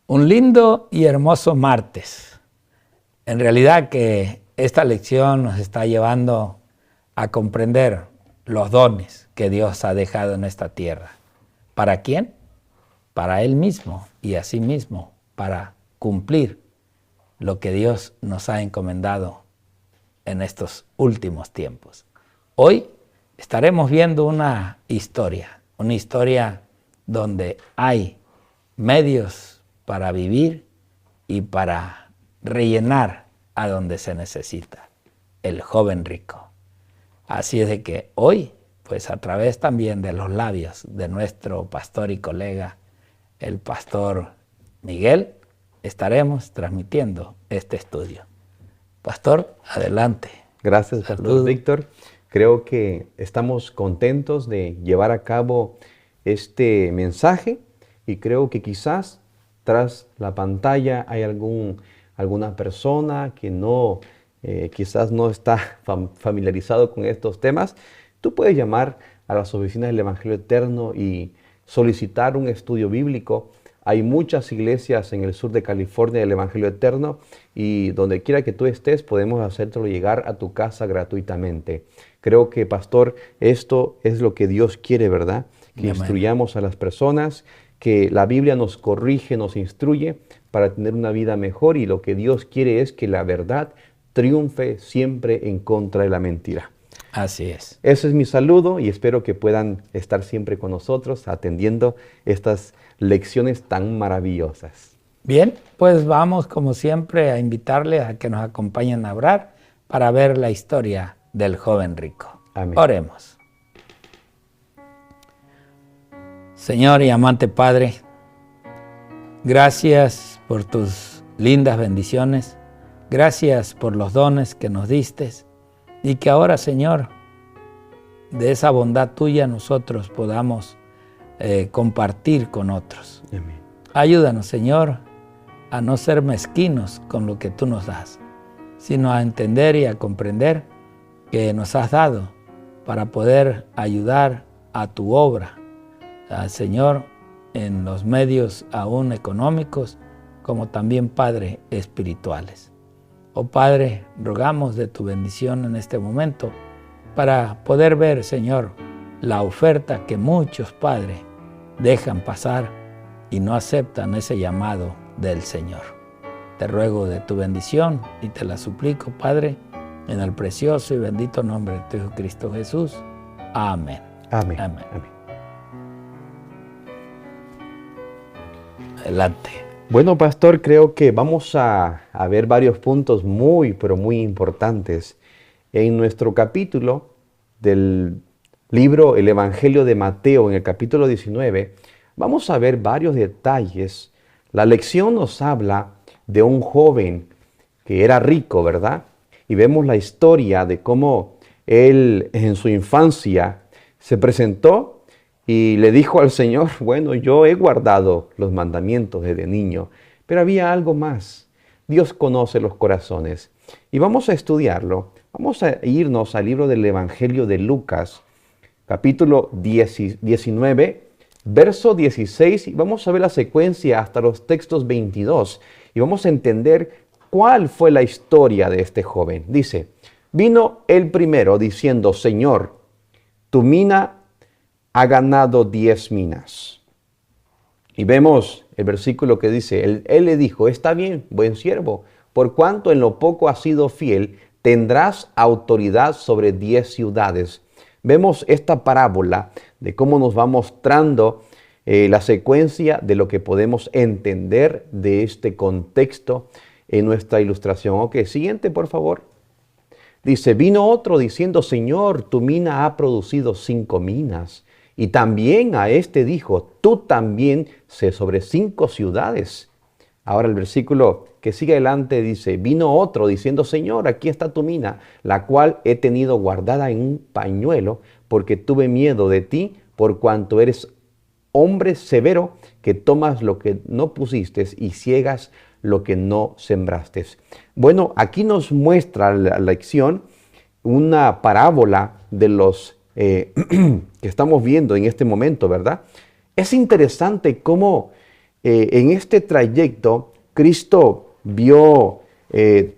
Un lindo y hermoso martes. En realidad que esta lección nos está llevando a comprender los dones que Dios ha dejado en esta tierra. ¿Para quién? Para Él mismo y a sí mismo, para cumplir lo que Dios nos ha encomendado en estos últimos tiempos. Hoy estaremos viendo una historia donde hay medios para vivir y para rellenar a donde se necesita, el joven rico. Así es de que hoy, pues a través también de los labios de nuestro pastor y colega, el pastor Miguel, estaremos transmitiendo este estudio. Pastor, adelante. Gracias, Pastor Víctor. Creo que estamos contentos de llevar a cabo este mensaje y creo que quizás tras la pantalla hay alguna persona que quizás no está familiarizado con estos temas. Tú puedes llamar a las oficinas del Evangelio Eterno y solicitar un estudio bíblico. Hay muchas iglesias en el sur de California del Evangelio Eterno y donde quiera que tú estés podemos hacértelo llegar a tu casa gratuitamente. Creo que, pastor, esto es lo que Dios quiere, ¿verdad? Que instruyamos a las personas, que la Biblia nos corrige, nos instruye para tener una vida mejor y lo que Dios quiere es que la verdad triunfe siempre en contra de la mentira. Así es. Ese es mi saludo y espero que puedan estar siempre con nosotros atendiendo estas lecciones tan maravillosas. Bien, pues vamos como siempre a invitarles a que nos acompañen a orar para ver la historia del joven rico. Amén. Oremos. Señor y amante Padre, gracias por tus lindas bendiciones, gracias por los dones que nos diste y que ahora, Señor, de esa bondad tuya nosotros podamos compartir con otros. Amén. Ayúdanos, Señor, a no ser mezquinos con lo que tú nos das, sino a entender y a comprender que nos has dado para poder ayudar a tu obra, Señor, en los medios aún económicos, como también, Padre, espirituales. Oh Padre, rogamos de tu bendición en este momento para poder ver, Señor, la oferta que muchos padres dejan pasar y no aceptan ese llamado del Señor. Te ruego de tu bendición y te la suplico, Padre, en el precioso y bendito nombre de tu Hijo Cristo Jesús. Amén. Amén. Amén. Amén. Adelante. Bueno, pastor, creo que vamos a ver varios puntos pero muy importantes. En nuestro capítulo del libro El Evangelio de Mateo, en el capítulo 19, vamos a ver varios detalles. La lección nos habla de un joven que era rico, ¿verdad? Y vemos la historia de cómo él en su infancia se presentó y le dijo al Señor, bueno, yo he guardado los mandamientos desde niño, pero había algo más. Dios conoce los corazones. Y vamos a estudiarlo. Vamos a irnos al libro del Evangelio de Lucas, capítulo 19, verso 16, y vamos a ver la secuencia hasta los textos 22. Y vamos a entender cuál fue la historia de este joven. Dice, vino el primero diciendo, Señor, tu mina ha ganado 10 minas. Y vemos el versículo que dice, él le dijo, está bien, buen siervo, por cuanto en lo poco has sido fiel, tendrás autoridad sobre 10 ciudades. Vemos esta parábola de cómo nos va mostrando la secuencia de lo que podemos entender de este contexto en nuestra ilustración. Ok, siguiente por favor. Dice, vino otro diciendo, Señor, tu mina ha producido 5 minas. Y también a este dijo, tú también sé sobre 5 ciudades. Ahora el versículo que sigue adelante dice, vino otro diciendo, Señor, aquí está tu mina, la cual he tenido guardada en un pañuelo, porque tuve miedo de ti, por cuanto eres hombre severo, que tomas lo que no pusiste y ciegas lo que no sembraste. Bueno, aquí nos muestra la lección una parábola de los que estamos viendo en este momento, ¿verdad? Es interesante cómo en este trayecto, Cristo vio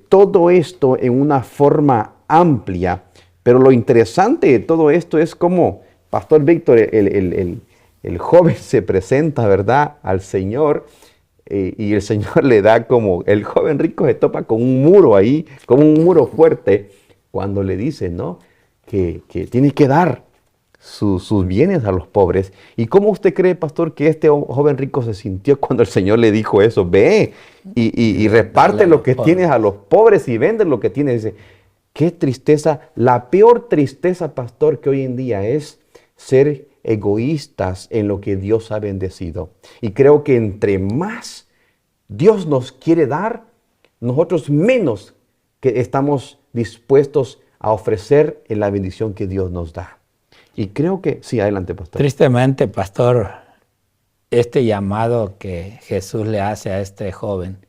todo esto en una forma amplia, pero lo interesante de todo esto es cómo, Pastor Víctor, el joven se presenta, ¿verdad?, al Señor, y el Señor le da como, el joven rico se topa con un muro ahí, como un muro fuerte, cuando le dice, ¿no?, que tiene que dar sus bienes a los pobres. ¿Y cómo usted cree, pastor, que este joven rico se sintió cuando el Señor le dijo eso? Ve y reparte lo que tienes a los pobres y vende lo que tienes. Dice, qué tristeza, la peor tristeza, pastor, que hoy en día es ser egoístas en lo que Dios ha bendecido. Y creo que entre más Dios nos quiere dar, nosotros menos que estamos dispuestos a ofrecer en la bendición que Dios nos da. Y creo que, sí, adelante, pastor. Tristemente, pastor, este llamado que Jesús le hace a este joven,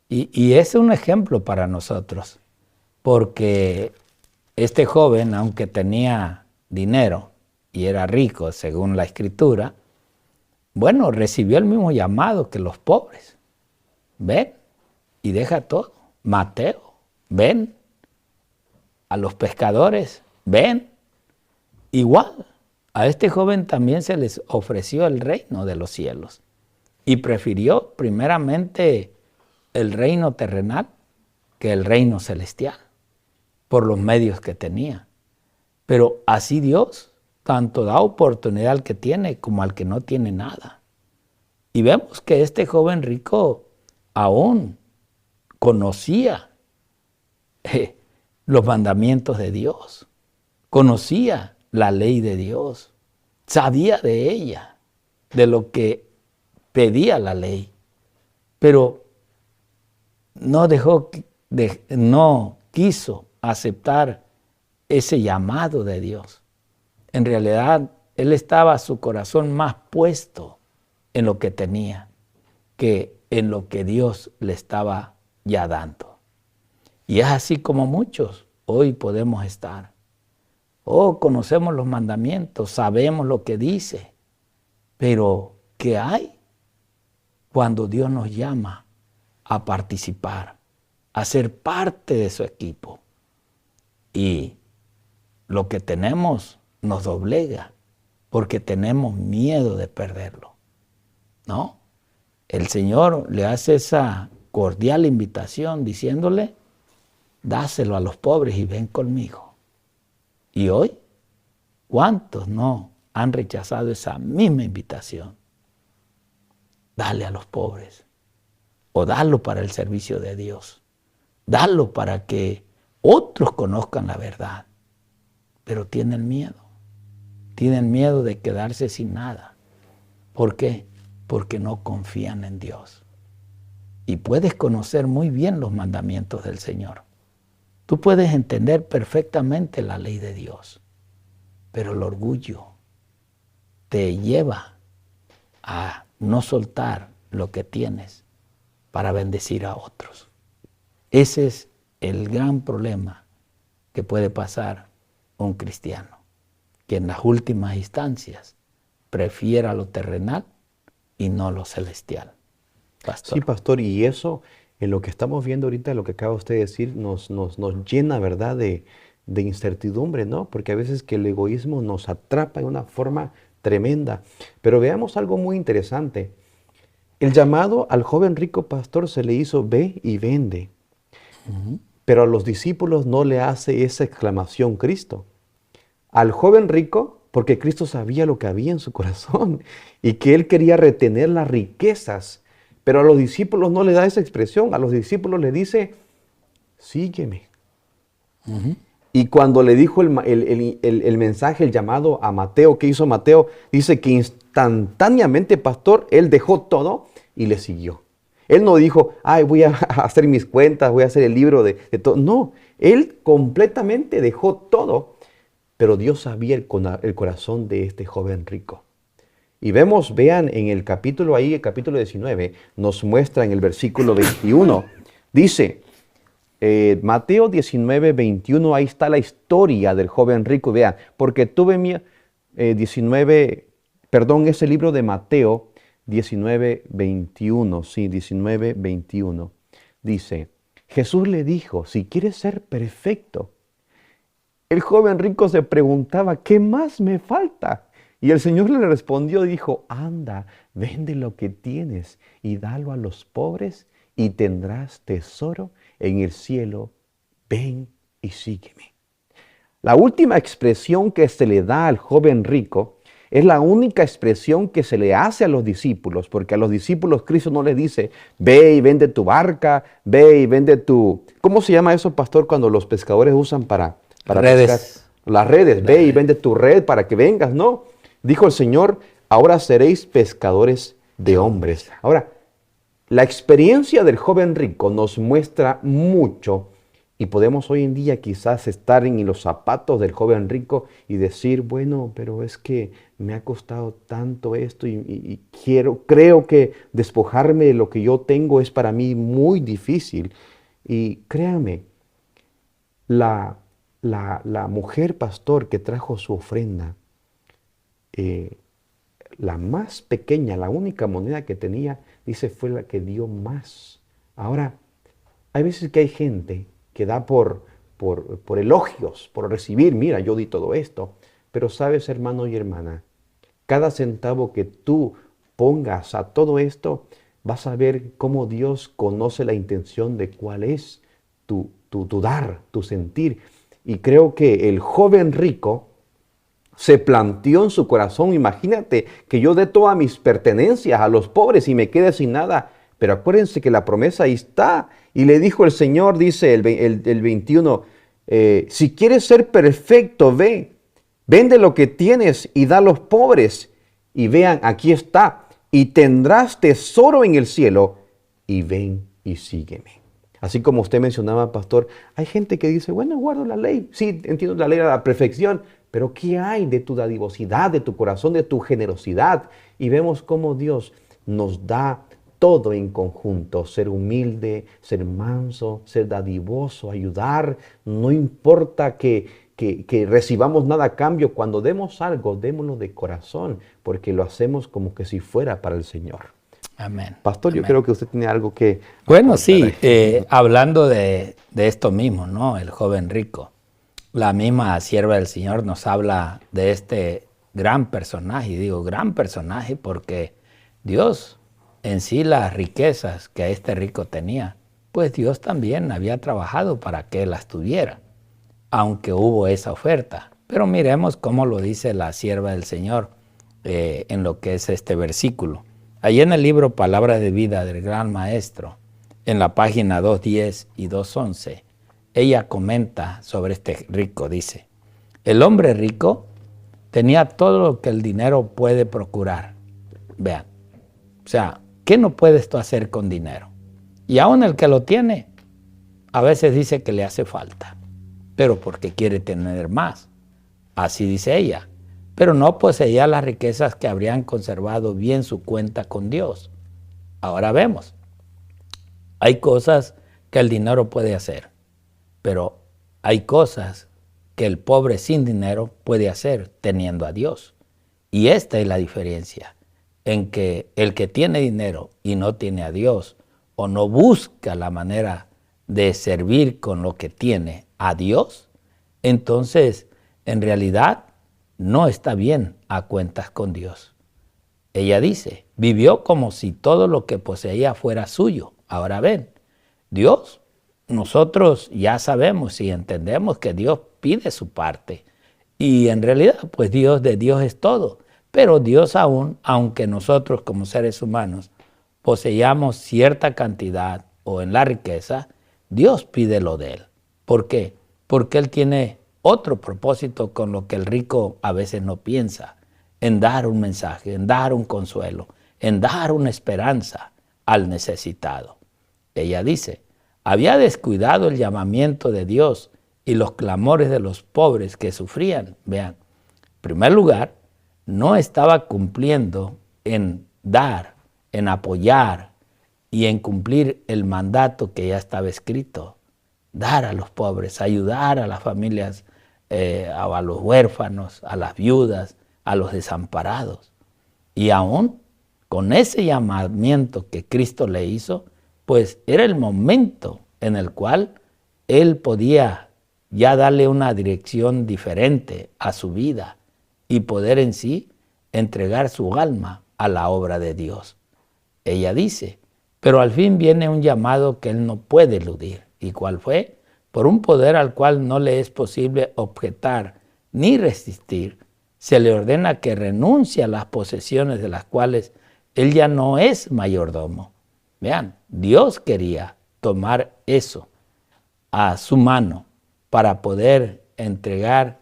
y es un ejemplo para nosotros, porque este joven, aunque tenía dinero y era rico, según la Escritura, bueno, recibió el mismo llamado que los pobres. Ven y deja todo. Mateo, ven. A los pescadores, ven. Igual, a este joven también se les ofreció el reino de los cielos y prefirió primeramente el reino terrenal que el reino celestial por los medios que tenía. Pero así Dios tanto da oportunidad al que tiene como al que no tiene nada. Y vemos que este joven rico aún conocía los mandamientos de Dios, conocía la ley de Dios, sabía de ella, de lo que pedía la ley, pero no quiso aceptar ese llamado de Dios. En realidad, él estaba su corazón más puesto en lo que tenía que en lo que Dios le estaba ya dando. Y es así como muchos hoy podemos estar. Conocemos los mandamientos, sabemos lo que dice, pero ¿qué hay cuando Dios nos llama a participar, a ser parte de su equipo? Y lo que tenemos nos doblega porque tenemos miedo de perderlo, ¿no? El Señor le hace esa cordial invitación diciéndole, dáselo a los pobres y ven conmigo. Y hoy, ¿cuántos no han rechazado esa misma invitación? Dale a los pobres o dalo para el servicio de Dios. Dalo para que otros conozcan la verdad. Pero tienen miedo. Tienen miedo de quedarse sin nada. ¿Por qué? Porque no confían en Dios. Y puedes conocer muy bien los mandamientos del Señor. Tú puedes entender perfectamente la ley de Dios, pero el orgullo te lleva a no soltar lo que tienes para bendecir a otros. Ese es el gran problema que puede pasar un cristiano, que en las últimas instancias prefiera lo terrenal y no lo celestial. Pastor. Sí, pastor, y eso, en lo que estamos viendo ahorita, lo que acaba usted de decir, nos llena, ¿verdad?, de incertidumbre, ¿no? Porque a veces que el egoísmo nos atrapa de una forma tremenda. Pero veamos algo muy interesante. El llamado al joven rico pastor se le hizo, ve y vende. Pero a los discípulos no le hace esa exclamación Cristo. Al joven rico, porque Cristo sabía lo que había en su corazón y que él quería retener las riquezas. Pero a los discípulos no le da esa expresión. A los discípulos le dice, sígueme. Y cuando le dijo el mensaje, el llamado a Mateo, ¿qué hizo Mateo? Dice que instantáneamente, pastor, él dejó todo y le siguió. Él no dijo, voy a hacer mis cuentas, voy a hacer el libro de todo. No, él completamente dejó todo. Pero Dios sabía el corazón de este joven rico. Y vean en el capítulo ahí, el capítulo 19, nos muestra en el versículo 21. Dice, Mateo 19, 21, ahí está la historia del joven rico. Vean, porque ese libro de Mateo 19:21, sí, 19:21. Dice, Jesús le dijo, si quieres ser perfecto. El joven rico se preguntaba, ¿qué más me falta? Y el Señor le respondió y dijo, anda, vende lo que tienes y dalo a los pobres y tendrás tesoro en el cielo. Ven y sígueme. La última expresión que se le da al joven rico es la única expresión que se le hace a los discípulos, porque a los discípulos Cristo no les dice, ve y vende tu barca, ve y vende tu... ¿Cómo se llama eso, pastor, cuando los pescadores usan para redes. pescar? Las redes, ve y vende tu red para que vengas, ¿no? Dijo el Señor, ahora seréis pescadores de hombres. Ahora, la experiencia del joven rico nos muestra mucho y podemos hoy en día quizás estar en los zapatos del joven rico y decir, bueno, pero es que me ha costado tanto esto y creo que despojarme de lo que yo tengo es para mí muy difícil. Y créame, la mujer pastor que trajo su ofrenda, la más pequeña, la única moneda que tenía, dice, fue la que dio más. Ahora, hay veces que hay gente que da por elogios, por recibir, mira, yo di todo esto. Pero sabes, hermano y hermana, cada centavo que tú pongas a todo esto, vas a ver cómo Dios conoce la intención de cuál es tu dar, tu sentir. Y creo que el joven rico se planteó en su corazón, imagínate que yo dé todas mis pertenencias a los pobres y me quede sin nada. Pero acuérdense que la promesa ahí está. Y le dijo el Señor, dice el 21, si quieres ser perfecto, ve, vende lo que tienes y da a los pobres. Y vean, aquí está, y tendrás tesoro en el cielo, y ven y sígueme. Así como usted mencionaba, pastor, hay gente que dice, bueno, guardo la ley. Sí, entiendo la ley a la perfección, pero ¿qué hay de tu dadivosidad, de tu corazón, de tu generosidad? Y vemos cómo Dios nos da todo en conjunto, ser humilde, ser manso, ser dadivoso, ayudar. No importa que recibamos nada a cambio, cuando demos algo, démoslo de corazón, porque lo hacemos como que si fuera para el Señor. Amén. Pastor, Amén. Yo creo que usted tiene algo que... Bueno, sí, hablando de esto mismo, ¿no? El joven rico. La misma sierva del Señor nos habla de este gran personaje, y digo gran personaje porque Dios en sí las riquezas que este rico tenía, pues Dios también había trabajado para que él las tuviera, aunque hubo esa oferta. Pero miremos cómo lo dice la sierva del Señor en lo que es este versículo. Allí en el libro Palabra de Vida del Gran Maestro, en la página 210 y 211, ella comenta sobre este rico, dice, el hombre rico tenía todo lo que el dinero puede procurar. Vean, o sea, ¿qué no puedes tú hacer con dinero? Y aún el que lo tiene, a veces dice que le hace falta, pero porque quiere tener más. Así dice ella, pero no poseía las riquezas que habrían conservado bien su cuenta con Dios. Ahora vemos, hay cosas que el dinero puede hacer, pero hay cosas que el pobre sin dinero puede hacer teniendo a Dios. Y esta es la diferencia, en que el que tiene dinero y no tiene a Dios, o no busca la manera de servir con lo que tiene a Dios, entonces en realidad no está bien a cuentas con Dios. Ella dice, vivió como si todo lo que poseía fuera suyo. Ahora ven, Dios, nosotros ya sabemos y entendemos que Dios pide su parte. Y en realidad, pues de Dios es todo. Pero Dios aún, aunque nosotros como seres humanos poseíamos cierta cantidad o en la riqueza, Dios pide lo de Él. ¿Por qué? Porque Él tiene otro propósito con lo que el rico a veces no piensa, en dar un mensaje, en dar un consuelo, en dar una esperanza al necesitado. Ella dice, había descuidado el llamamiento de Dios y los clamores de los pobres que sufrían. Vean, en primer lugar, no estaba cumpliendo en dar, en apoyar y en cumplir el mandato que ya estaba escrito. Dar a los pobres, ayudar a las familias, a los huérfanos, a las viudas, a los desamparados. Y aún con ese llamamiento que Cristo le hizo, pues era el momento en el cual él podía ya darle una dirección diferente a su vida y poder en sí entregar su alma a la obra de Dios. Ella dice, pero al fin viene un llamado que él no puede eludir. ¿Y cuál fue? Por un poder al cual no le es posible objetar ni resistir, se le ordena que renuncie a las posesiones de las cuales él ya no es mayordomo. Vean, Dios quería tomar eso a su mano para poder entregar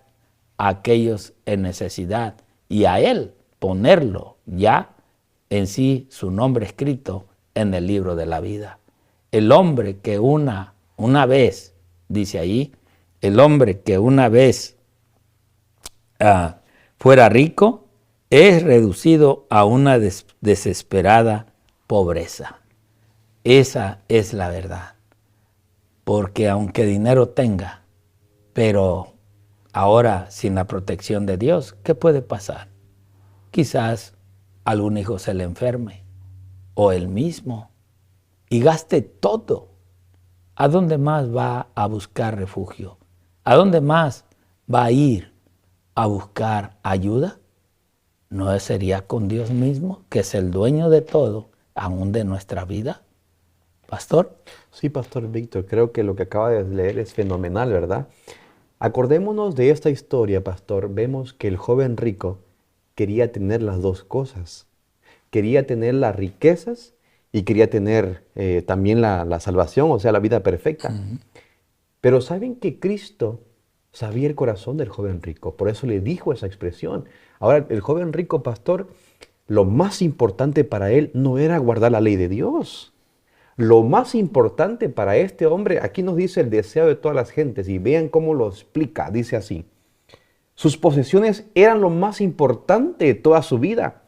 a aquellos en necesidad y a él ponerlo ya en sí su nombre escrito en el libro de la vida. El hombre que una vez, dice ahí, el hombre que una vez fuera rico es reducido a una desesperada pobreza. Esa es la verdad. Porque aunque dinero tenga, pero ahora sin la protección de Dios, ¿qué puede pasar? Quizás algún hijo se le enferme, o él mismo, y gaste todo. ¿A dónde más va a buscar refugio? ¿A dónde más va a ir a buscar ayuda? ¿No sería con Dios mismo, que es el dueño de todo, aún de nuestra vida? ¿Pastor? Sí, Pastor Víctor, creo que lo que acaba de leer es fenomenal, ¿verdad? Acordémonos de esta historia, Pastor. Vemos que el joven rico quería tener las dos cosas. Quería tener las riquezas y quería tener también la salvación, o sea, la vida perfecta. Pero ¿saben que Cristo sabía el corazón del joven rico? Por eso le dijo esa expresión. Ahora, el joven rico, pastor, lo más importante para él no era guardar la ley de Dios. Lo más importante para este hombre, aquí nos dice el deseo de todas las gentes, y vean cómo lo explica, dice así. Sus posesiones eran lo más importante de toda su vida.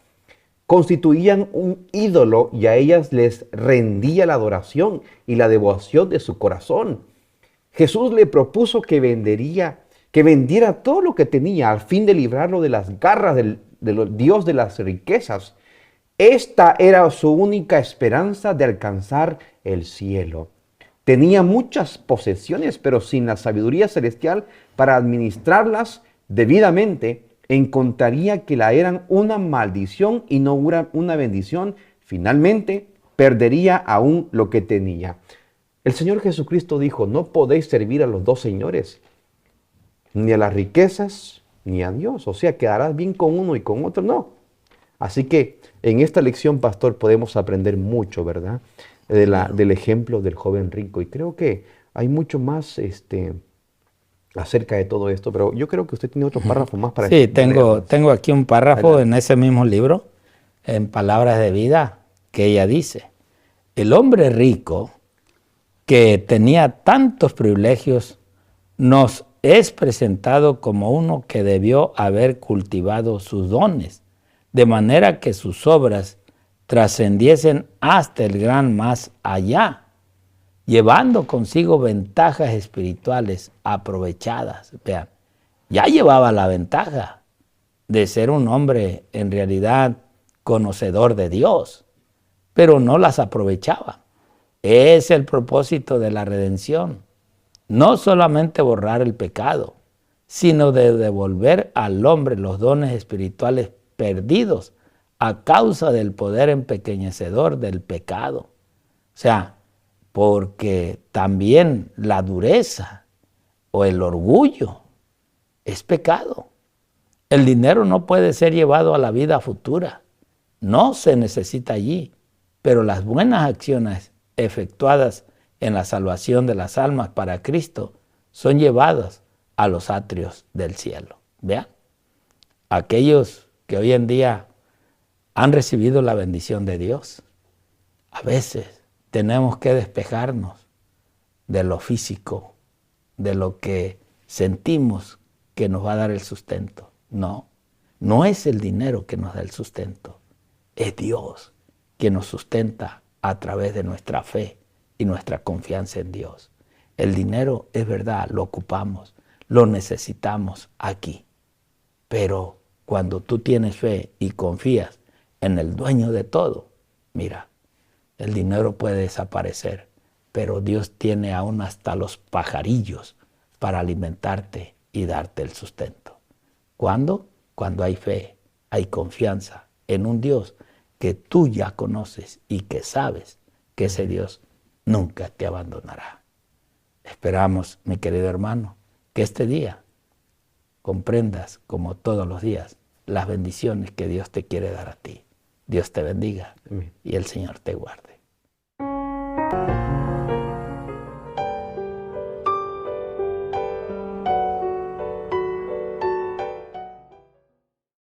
Constituían un ídolo y a ellas les rendía la adoración y la devoción de su corazón. Jesús le propuso que vendiera todo lo que tenía al fin de librarlo de las garras del Dios de las riquezas. Esta era su única esperanza de alcanzar el cielo. Tenía muchas posesiones, pero sin la sabiduría celestial para administrarlas debidamente, encontraría que la eran una maldición y no una bendición. Finalmente, perdería aún lo que tenía. El Señor Jesucristo dijo, no podéis servir a los dos señores, ni a las riquezas, ni a Dios. O sea, quedarás bien con uno y con otro, no. Así que en esta lección, pastor, podemos aprender mucho, ¿verdad? Del ejemplo del joven rico. Y creo que hay mucho más acerca de todo esto, pero yo creo que usted tiene otro párrafo más para Sí, tengo aquí un párrafo en ese mismo libro, en Palabras de Vida, que ella dice, el hombre rico que tenía tantos privilegios nos es presentado como uno que debió haber cultivado sus dones, de manera que sus obras trascendiesen hasta el gran más allá, llevando consigo ventajas espirituales aprovechadas. Vean, ya llevaba la ventaja de ser un hombre en realidad conocedor de Dios, pero no las aprovechaba. Es el propósito de la redención, no solamente borrar el pecado, sino de devolver al hombre los dones espirituales perdidos a causa del poder empequeñecedor del pecado. O sea, porque también la dureza o el orgullo es pecado. El dinero no puede ser llevado a la vida futura, no se necesita allí, pero las buenas acciones efectuadas en la salvación de las almas para Cristo son llevadas a los atrios del cielo. Vean, aquellos que hoy en día han recibido la bendición de Dios, a veces tenemos que despejarnos de lo físico, de lo que sentimos que nos va a dar el sustento. No, no es el dinero que nos da el sustento, es Dios que nos sustenta a través de nuestra fe y nuestra confianza en Dios. El dinero es verdad, lo ocupamos, lo necesitamos aquí, pero cuando tú tienes fe y confías en el dueño de todo. Mira, el dinero puede desaparecer, pero Dios tiene aún hasta los pajarillos para alimentarte y darte el sustento. ¿Cuándo? Cuando hay fe, hay confianza en un Dios que tú ya conoces y que sabes que ese Dios nunca te abandonará. Esperamos, mi querido hermano, que este día comprendas, como todos los días, las bendiciones que Dios te quiere dar a ti. Dios te bendiga. Amén. Y el Señor te guarde.